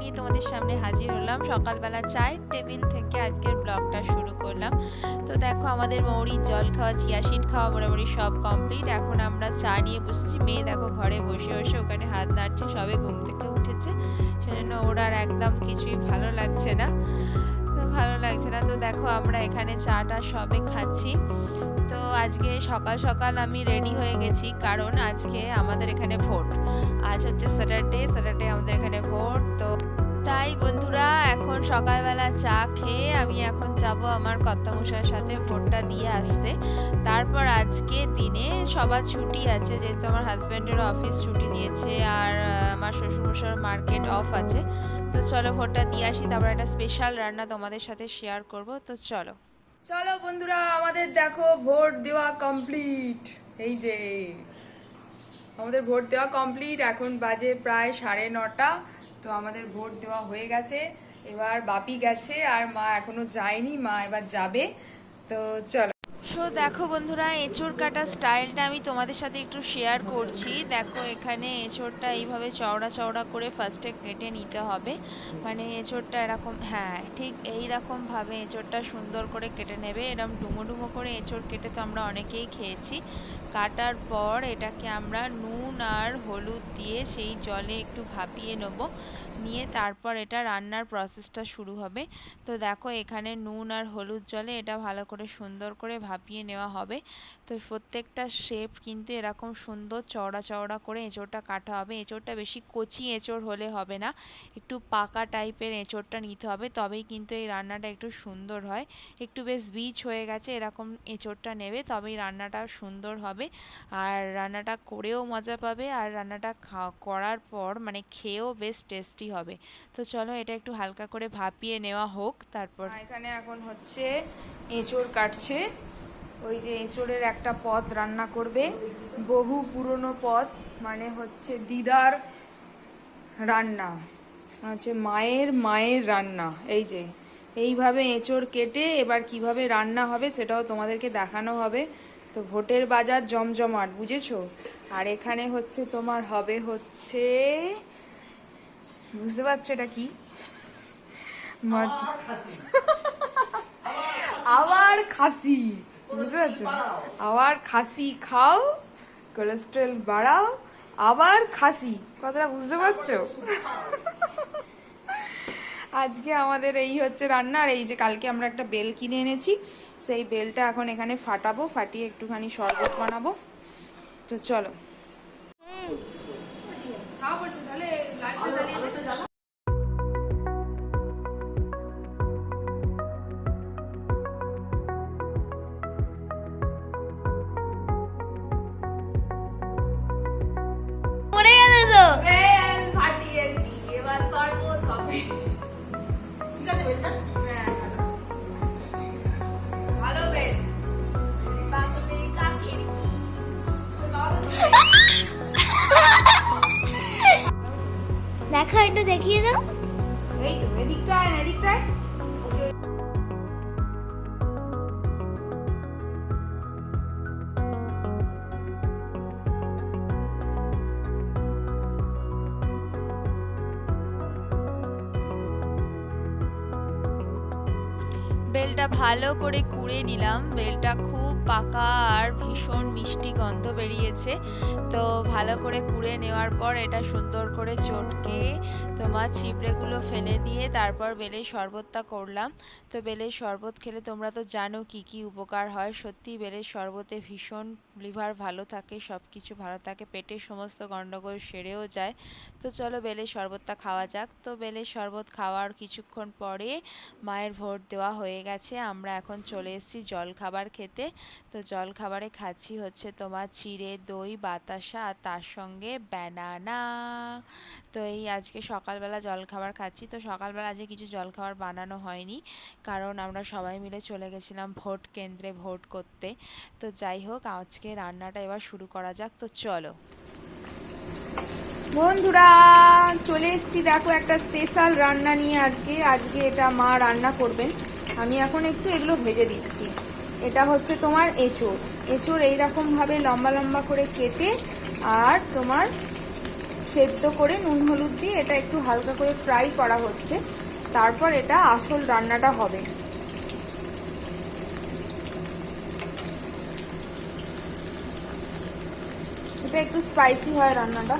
নিয়ে তোমাদের সামনে হাজির হলাম। সকালবেলা চায়ের টেবিল থেকে আজকের ব্লগটা শুরু করলাম। তো দেখো আমাদের মৌরির জল খাওয়া, চিয়াসিড খাওয়া মোটামুটি সব কমপ্লিট। এখন আমরা চা নিয়ে বসেছি। মেয়ে দেখো ঘরে বসে বসে ওখানে হাত নাড়ছে, সবে ঘুম থেকে উঠেছে, সেজন্য ওর আর একদম কিছুই ভালো লাগছে না। তো দেখো আমরা এখানে চাটা সবে খাচ্ছি। তো আজকে সকাল সকাল আমি রেডি হয়ে গেছি, কারণ আজকে আমাদের এখানে ভোট। আজ হচ্ছে স্যাটারডে আমাদের এখানে ভোট। তো তাই বন্ধুরা, এখন সকালবেলা চা খেয়ে আমি এখন যাব আমার কর্তামশাইয়ের সাথে ভোটটা দিয়ে আসতে। তারপর আজকে দিনে সবার ছুটি আছে, যেহেতু আমার হাজব্যান্ডেরও অফিস ছুটি দিয়েছে, আর আমার শ্বশুরমশাইয়ের মার্কেট অফ আছে। তো চলো ভোটটা দিয়ে আসি, তারপর একটা স্পেশাল রান্না তোমাদের সাথে শেয়ার করব। তো চলো চলো বন্ধুরা, আমাদের দেখো ভোট দেওয়া কমপ্লিট। এই যে আমাদের ভোট দেওয়া কমপ্লিট, এখন বাজে প্রায় 9:30। তো আমাদের ভোট দেওয়া হয়ে গেছে। এবার বাপি গেছে আর মা এখনো যায়নি, মা এবার যাবে। তো চলো। দেখো বন্ধুরা, এঁচোড় কাটার স্টাইলটা আমি তোমাদের সাথে একটু শেয়ার করছি। দেখো এখানে এঁচোড়টা এইভাবে চওড়া চওড়া করে ফার্স্টে কেটে নিতে হবে। মানে এঁচোড়টা এরকম, হ্যাঁ ঠিক এইরকমভাবে এঁচোড়টা সুন্দর করে কেটে নেবে। এরকম ডুমো ডুমো করে এঁচোড় কেটে তো আমরা অনেকেই খেয়েছি। কাটার পর এটাকে আমরা নুন আর হলুদ দিয়ে সেই জলে একটু ভাপিয়ে নেব, নিয়ে তারপর এটা রান্নার প্রসেসটা শুরু হবে। তো দেখো এখানে নুন আর হলুদ জলে এটা ভালো করে সুন্দর করে ভাপিয়ে নেওয়া হবে। তো প্রত্যেকটা শেপ কিন্তু এরকম সুন্দর চওড়া চওড়া করে এঁচোড়টা কাটা হবে। এঁচোড়টা বেশি কচি এঁচোড় হলে হবে না, একটু পাকা টাইপের এঁচোড়টা নিতে হবে, তবেই কিন্তু এই রান্নাটা একটু সুন্দর হয়। একটু বেশ বীজ হয়ে গেছে এরকম এঁচোড়টা নেবে, তবেই রান্নাটা সুন্দর হবে। আর রান্নাটা করেও মজা পাবে, আর রান্নাটা করার পর মানে খেয়েও বেশ টেস্টি হবে। তো চলো এটা একটু হালকা করে ভাপিয়ে নেওয়া হোক। তারপর এখানে এখন হচ্ছে এঁচোড় কাটছে। ওই যে এঁচোড়ের একটা পদ রান্না করবে, বহু পুরনো পদ, মানে হচ্ছে দিদার রান্না, হচ্ছে মায়ের রান্না। এই যে এইভাবে এঁচোড় কেটে এবার কিভাবে রান্না হবে সেটাও তোমাদেরকে দেখানো হবে। তো ভোটের বাজার জমজমাট, বুঝেছো? আর এখানে হচ্ছে তোমার হবে হচ্ছে, বুঝতে পারছো এটা কি? আবার খাসি, বুঝতে পারছো? আবার খাসি খাও, কোলেস্ট্রল বাড়াও, আবার খাসি, কথাটা বুঝতে পারছো? আজকে আমাদের এই হচ্ছে রান্না। আর এই যে কালকে আমরা একটা বেল কিনে এনেছি, সেই বেলটা এখন এখানে ফাটাবো, ফাটিয়ে একটুখানি শরবত বানাবো। তো চলো। পড়ে গেছে তো। বেল ফাটিয়েছি, এবার শরবত হবে। ভালো বেল, বাংলা কাকের কি দেখো একটু দেখিয়ে দাও। এই তো এদিকটায় না এদিকটায়। বেলটা ভালো করে কুড়ে নিলাম। বেলটা খুব পাকা আর ভীষণ মিষ্টি গন্ধ বেরিয়েছে। তো ভালো করে কুড়ে নেওয়ার পর এটা সুন্দর করে চটকে তোমার ছিবড়েগুলো ফেলে দিয়ে তারপর বেলের শরবতটা করলাম। তো বেলের শরবত খেলে তোমরা তো জানো কি কি উপকার হয়। সত্যি বেলের শরবতে ভীষণ লিভার ভালো থাকে, সব কিছু ভালো থাকে, পেটের সমস্ত গন্ডগোল সেরেও যায়। তো চলো বেলের শরবতটা খাওয়া যাক। তো বেলের শরবত খাওয়ার কিছুক্ষণ পরে মায়ের ভোট দেওয়া হয়ে গেছে। আমরা এখন চলে এসেছি জলখাবার খেতে। তো জলখাবারে খাচ্ছি হচ্ছে তোমার চিড়ে দই বাতাসা, আর তার সঙ্গে ব্যানানা। তো এই আজকে সকালবেলা জলখাবার খাচ্ছি। তো সকালবেলা আজকে কিছু জলখাবার বানানো হয়নি, কারণ আমরা সবাই মিলে চলে গেছিলাম ভোট কেন্দ্রে ভোট করতে। তো যাই হোক, আজকে রান্নাটা এবার শুরু করা যাক। তো চলো বন্ধুরা, চলে এসেছি দেখো একটা স্পেশাল রান্না নিয়ে। আজকে এটা মা রান্না করবেন। আমি এখন একটু এগুলো ভেজে দিচ্ছি। এটা হচ্ছে তোমার এঁচোড় এইরকম ভাবে লম্বা লম্বা করে কেটে আর তোমার সেদ্ধ করে নুন হলুদ দিয়ে এটা একটু হালকা করে ফ্রাই করা হচ্ছে, তারপর এটা আসল রান্নাটা হবে। এটা একটু স্পাইসি হয় রান্নাটা।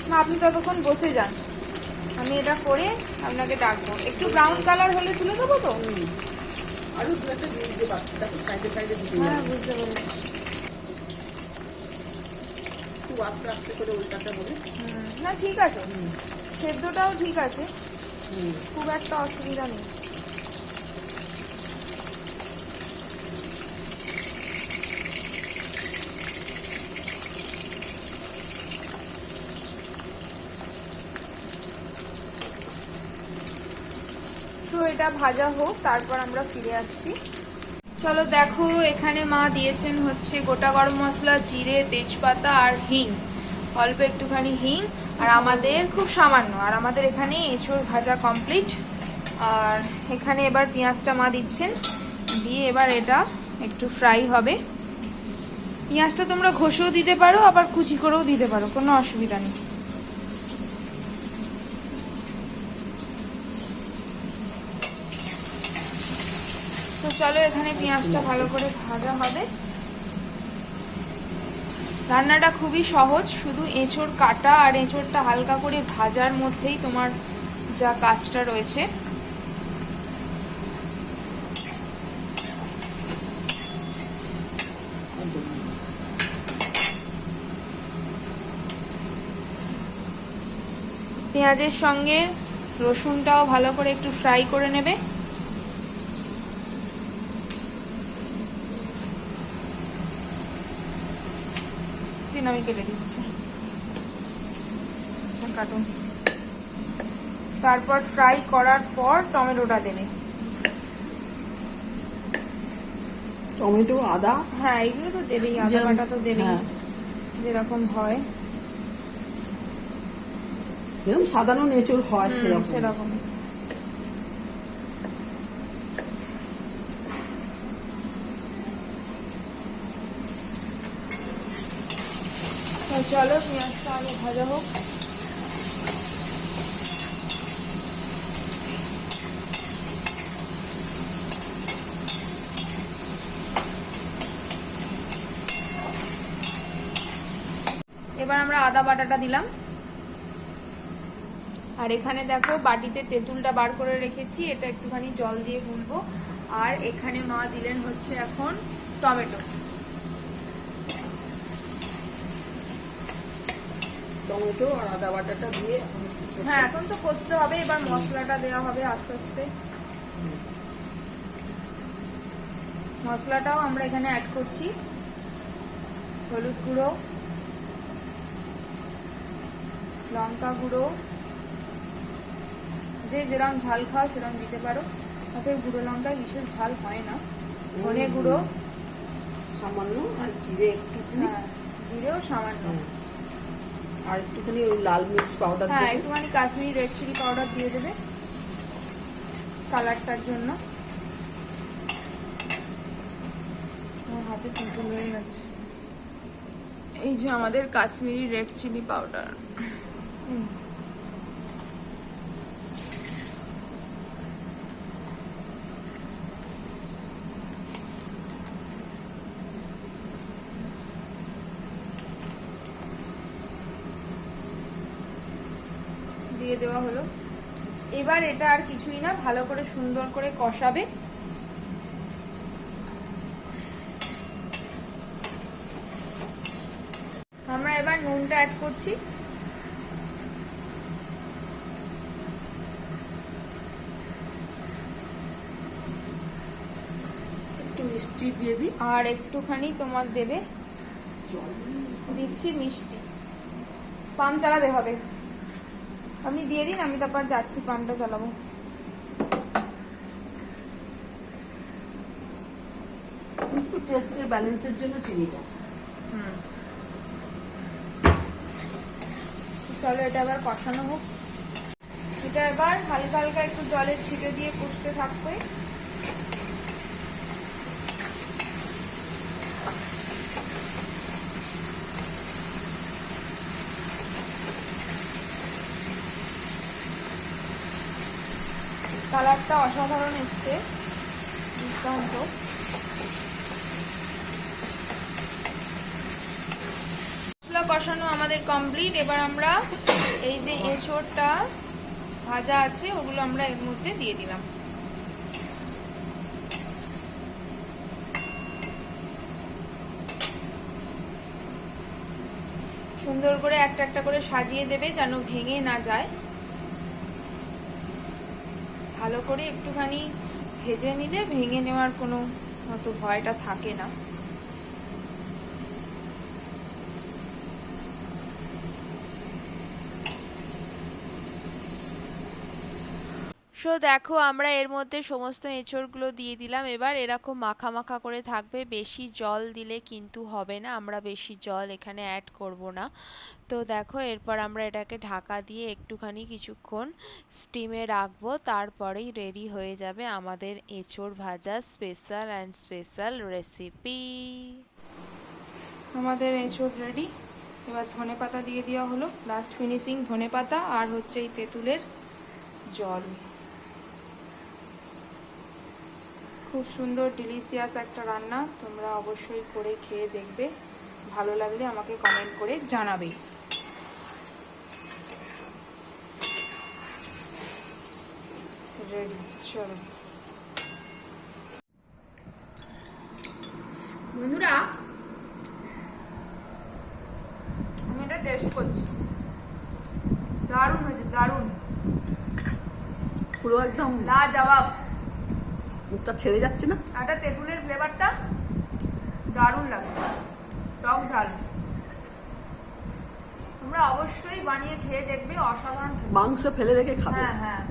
না, আপনি ততক্ষণ বসে যান, আমি এটা করে আপনাকে ডাকবো। একটু ব্রাউন কালার হলে তুলে দেবো তো? আরো দু একটা দিয়ে দিতে পারছি, তারপর সাইডে সাইডে দিতে হ্যাঁ, যাবে। বুঝতে পেরেছি। খুব আস্তে আস্তে করে উল্টাতে হবে। না, ঠিক আছে, সেদ্ধটাও ঠিক আছে, খুব একটা অসুবিধা নেই। তো এটা ভাজা হোক, তারপর আমরা ফিরে আসছি। চলো দেখো, এখানে মা দিয়েছেন হচ্ছে গোটা গরম মশলা, জিরে, তেজপাতা আর হিং, অল্প একটুখানি হিং, আর আমাদের খুব সামান্য। আর আমাদের এখানে এঁচোড় ভাজা কমপ্লিট। আর এখানে এবার পেঁয়াজটা মা দিচ্ছেন, দিয়ে এবার এটা একটু ফ্রাই হবে। পেঁয়াজটা তোমরা ঘষেও দিতে পারো, আবার কুচি করেও দিতে পারো, কোনো অসুবিধা নেই। তো চলো, এখানে পেঁয়াজটা ভালো করে ভাজা হবে। রান্নাটা খুবই সহজ, শুধু এঁচোড় কাটা আর এঁচোড়টা হালকা করে ভাজার মধ্যেই তোমার যা কাজটা রয়েছে। পেঁয়াজের সঙ্গে রসুনটাও ভালো করে একটু ফ্রাই করে নেবে। আমি কেটে দিচ্ছি, কাটুন। তারপর ফ্রাই করার পর টমেটোটা দেবে। টমেটো, আদা, হ্যাঁ, এগুলো তো দেবেই, আদা বাটা তো দেবেই, হ্যাঁ। যেরকম হয় যেরকম সাধারণ এঁচোড় হয় সেরকম। সেরকম। চলো, পেঁয়াজটা আগে ভাজা হোক। এবার আমরা আদা বাটাটা দিলাম। আর এখানে দেখো, বাটিতে তেঁতুলটা বার করে রেখেছি, এটা একটুখানি জল দিয়ে গুলবো। আর এখানে মা দিলেন হচ্ছে এখন টমেটো। টমেটো আর আদা বাটাটা দিয়ে হ্যাঁ, এখন তো কষতে হবে, এবার মশলাটা দেওয়া হবে আস্তে আস্তে। মশলাটাও আমরা এখানে অ্যাড করছি। হলুদ গুঁড়ো, লঙ্কা গুঁড়ো, যে যেরকম ঝাল খাও সেরকম দিতে পারো, অতএব গুঁড়ো লঙ্কায় বিশেষ ঝাল হয় না। ধনে গুঁড়ো সামান্য, আর জিরে একটুখানি, হ্যাঁ, জিরেও সামান্য, আর একটুখানি ওই লাল মির্চ পাউডার হ্যাঁ, দেবে। একটুখানি কাশ্মীরি রেড চিলি পাউডার দিয়ে দেবে কালারটার জন্য। আমার হাতে পিম্পল হয়ে যাচ্ছে। এই যে আমাদের কাশ্মীরি রেড চিলি পাউডার। দিয়ে দেওয়া হলো। এবার এটা আর কিছুই না, ভালো করে সুন্দর করে কষাবে। আমরা এবার নুনটা অ্যাড করছি। একটু মিষ্টি দিয়ে দিই, আর একটুখানি তোমার দেবে, জল দিচ্ছি মিষ্টি। পাম্প চালাতে হবে, আপনি দিয়ে দিন, আমি তারপর যাচ্ছি পাম্পটা চালাবো। একটু টেস্টের ব্যালেন্সের জন্য চিনিটা। চলো, এটা এবার কষানো হোক। এটা এবার হালকা হালকা একটু জলের ছিটে দিয়ে কষতে থাকবে। কালারটা অসাধারণ এসছে, দুর্দান্ত। মশলা কষানো আমাদের কমপ্লিট। এবার আমরা এই যে এঁচোড়টা ভাজা আছে ওগুলো আমরা এর মধ্যে দিয়ে দিলাম। সুন্দর করে একটা একটা করে সাজিয়ে দেবে যেন ভেঙে না যায়। ভালো করে একটুখানি ভেজে নিলে ভেঙে নেওয়ার কোনো মতো ভয়টা থাকে না। সো দেখো আমরা এর মধ্যে সমস্ত এঁচড়গুলো দিয়ে দিলাম। এবার এরকম মাখা মাখা করে থাকবে, বেশি জল দিলে কিন্তু হবে না, আমরা বেশি জল এখানে অ্যাড করব না। তো দেখো এরপর আমরা এটাকে ঢাকা দিয়ে একটুখানি কিছুক্ষণ স্টিমে রাখবো, তারপরেই রেডি হয়ে যাবে আমাদের এঁচড় ভাজা স্পেশাল রেসিপি। আমাদের এঁচোড় রেডি। এবার ধনেপাতা দিয়ে দেওয়া হলো, লাস্ট ফিনিশিং ধনেপাতা আর হচ্ছে এই তেঁতুলের জল। খুব সুন্দর ডিলিশিয়াস একটা রান্না, তোমরা অবশ্যই করে খেয়ে দেখবে, ভালো লাগলে আমাকে কমেন্ট করে জানাবে। রেডি, চলো বন্ধুরা, আমি এটা টেস্ট করছি। দারুণ হয়েছে, দারুণ, পুরো একদম লাজবাব। মুখটা ছেড়ে যাচ্ছে না। একটা তেঁতুলের ফ্লেভারটা দারুণ লাগে, টক ঝাল। তোমরা অবশ্যই বানিয়ে খেয়ে দেখবে, অসাধারণ খেতে। মাংস ফেলে রেখে খাবে। হ্যাঁ হ্যাঁ,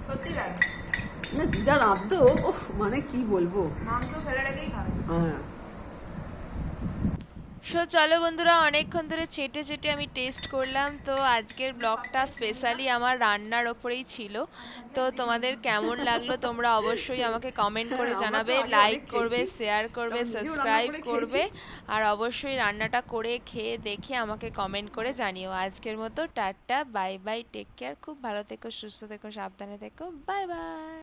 সত্যি লাগে। না দিদা রাঁধতো, ওহ মানে কি বলবো। মাংস ফেলে রেখেই খাবে। হ্যাঁ। সো চলো বন্ধুরা, অনেকক্ষণ ধরে চেটে চেটে আমি টেস্ট করলাম। তো আজকের ব্লগটা স্পেশালি আমার রান্নার ওপরেই ছিল। তো তোমাদের কেমন লাগলো তোমরা অবশ্যই আমাকে কমেন্ট করে হ্যাঁ, আমরা তো জানাবে, আগে লাইক অনেক করবে, খেয়েছি। শেয়ার করবে, তাও নিজেও রান্না সাবস্ক্রাইব করে করবে, খেয়েছি। আর অবশ্যই রান্নাটা করে খেয়ে দেখে আমাকে কমেন্ট করে জানিও। আজকের মতো tata, bye bye, take care, খুব ভালো থেকো, সুস্থ থেকো, সাবধানে থেকো, বাই বাই।